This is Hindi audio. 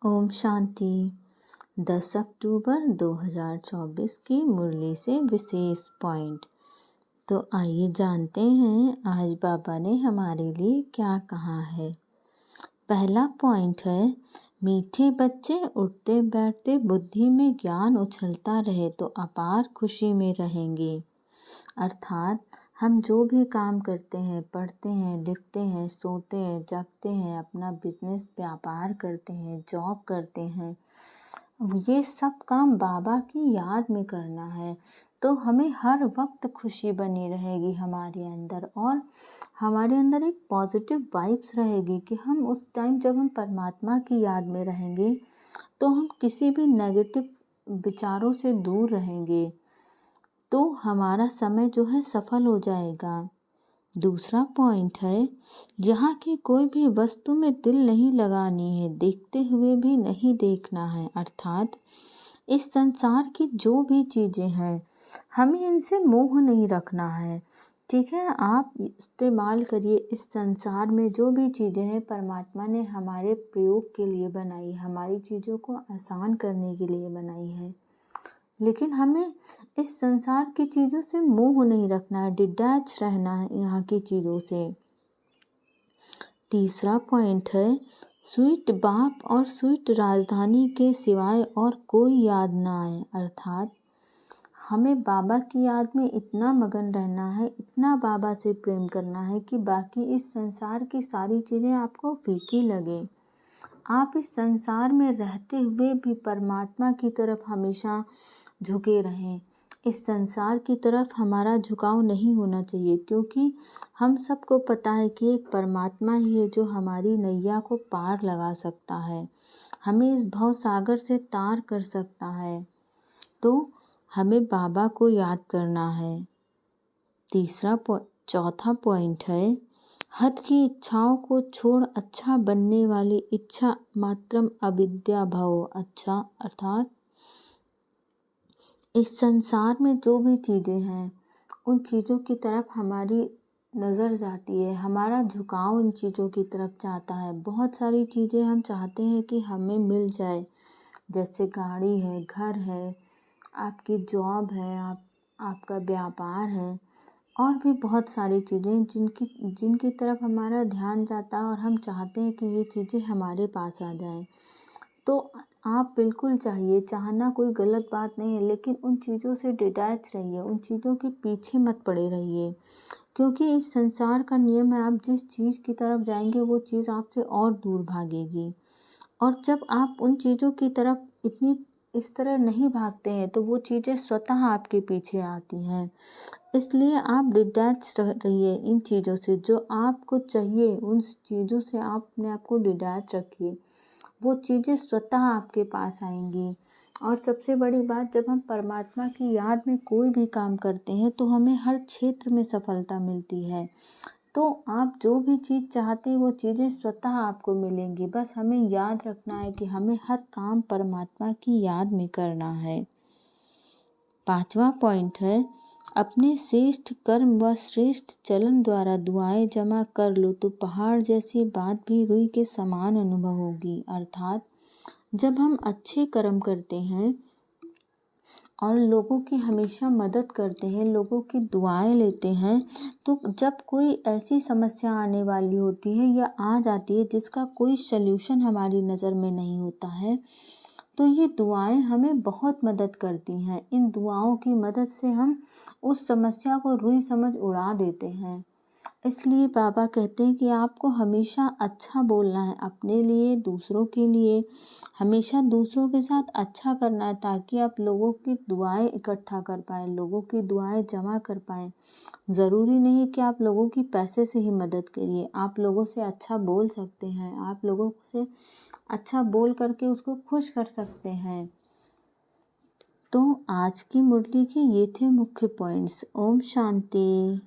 ओम शांति। 10 अक्टूबर 2024 की मुरली से विशेष पॉइंट। तो आइए जानते हैं आज बाबा ने हमारे लिए क्या कहा है। पहला पॉइंट है, मीठे बच्चे उठते बैठते बुद्धि में ज्ञान उछलता रहे तो अपार खुशी में रहेंगे। अर्थात हम जो भी काम करते हैं, पढ़ते हैं, लिखते हैं, सोते हैं, जगते हैं, अपना बिजनेस व्यापार करते हैं, जॉब करते हैं, ये सब काम बाबा की याद में करना है तो हमें हर वक्त खुशी बनी रहेगी हमारे अंदर, और हमारे अंदर एक पॉजिटिव वाइब्स रहेगी कि हम उस टाइम जब हम परमात्मा की याद में रहेंगे तो हम किसी भी नेगेटिव विचारों से दूर रहेंगे, तो हमारा समय जो है सफल हो जाएगा। दूसरा पॉइंट है, यहाँ की कोई भी वस्तु में दिल नहीं लगानी है, देखते हुए भी नहीं देखना है। अर्थात इस संसार की जो भी चीज़ें हैं हमें इनसे मोह नहीं रखना है। ठीक है, आप इस्तेमाल करिए। इस संसार में जो भी चीज़ें हैं परमात्मा ने हमारे प्रयोग के लिए बनाई, हमारी चीज़ों को आसान करने के लिए बनाई है, लेकिन हमें इस संसार की चीज़ों से मोह नहीं रखना है, डिटैच रहना है यहाँ की चीज़ों से। तीसरा पॉइंट है, स्वीट बाप और स्वीट राजधानी के सिवाय और कोई याद ना आए। अर्थात हमें बाबा की याद में इतना मगन रहना है, इतना बाबा से प्रेम करना है कि बाकी इस संसार की सारी चीज़ें आपको फीकी लगे। आप इस संसार में रहते हुए भी परमात्मा की तरफ हमेशा झुके रहें। इस संसार की तरफ हमारा झुकाव नहीं होना चाहिए, क्योंकि हम सबको पता है कि एक परमात्मा ही है जो हमारी नैया को पार लगा सकता है, हमें इस भव सागर से तार कर सकता है। तो हमें बाबा को याद करना है। चौथा पॉइंट है, हद की इच्छाओं को छोड़ अच्छा बनने वाली इच्छा मात्रम अविद्या भव। अच्छा, अर्थात इस संसार में जो भी चीज़ें हैं उन चीज़ों की तरफ हमारी नज़र जाती है, हमारा झुकाव इन चीज़ों की तरफ जाता है। बहुत सारी चीज़ें हम चाहते हैं कि हमें मिल जाए, जैसे गाड़ी है, घर है, आपकी जॉब है, आपका व्यापार है, और भी बहुत सारी चीज़ें जिनकी तरफ हमारा ध्यान जाता है और हम चाहते हैं कि ये चीज़ें हमारे पास आ जाएं। तो आप बिल्कुल चाहिए, चाहना कोई गलत बात नहीं है, लेकिन उन चीज़ों से डिटैच रहिए, उन चीज़ों के पीछे मत पड़े रहिए, क्योंकि इस संसार का नियम है, आप जिस चीज़ की तरफ जाएंगे वो चीज़ आपसे और दूर भागेगी। और जब आप उन चीज़ों की तरफ इस तरह नहीं भागते हैं तो वो चीज़ें स्वतः आपके पीछे आती हैं। इसलिए आप डिटैच रहिए इन चीज़ों से, जो आपको चाहिए उन चीज़ों से आप अपने आप को डिटैच रखिए, वो चीज़ें स्वतः आपके पास आएंगी। और सबसे बड़ी बात, जब हम परमात्मा की याद में कोई भी काम करते हैं तो हमें हर क्षेत्र में सफलता मिलती है। तो आप जो भी चीज़ चाहते हैं वो चीज़ें स्वतः आपको मिलेंगी। बस हमें याद रखना है कि हमें हर काम परमात्मा की याद में करना है। पांचवा पॉइंट है, अपने श्रेष्ठ कर्म व श्रेष्ठ चलन द्वारा दुआएं जमा कर लो तो पहाड़ जैसी बात भी रुई के समान अनुभव होगी। अर्थात जब हम अच्छे कर्म करते हैं और लोगों की हमेशा मदद करते हैं, लोगों की दुआएं लेते हैं, तो जब कोई ऐसी समस्या आने वाली होती है या आ जाती है जिसका कोई सल्यूशन हमारी नज़र में नहीं होता है, तो ये दुआएं हमें बहुत मदद करती हैं। इन दुआओं की मदद से हम उस समस्या को रुई समझ उड़ा देते हैं। इसलिए बाबा कहते हैं कि आपको हमेशा अच्छा बोलना है, अपने लिए, दूसरों के लिए, हमेशा दूसरों के साथ अच्छा करना है, ताकि आप लोगों की दुआएं इकट्ठा कर पाएँ, लोगों की दुआएं जमा कर पाएँ। ज़रूरी नहीं है कि आप लोगों की पैसे से ही मदद करिए, आप लोगों से अच्छा बोल सकते हैं, आप लोगों से अच्छा बोल करके उसको खुश कर सकते हैं। तो आज की मुरली के ये थे मुख्य पॉइंट्स। ओम शांति।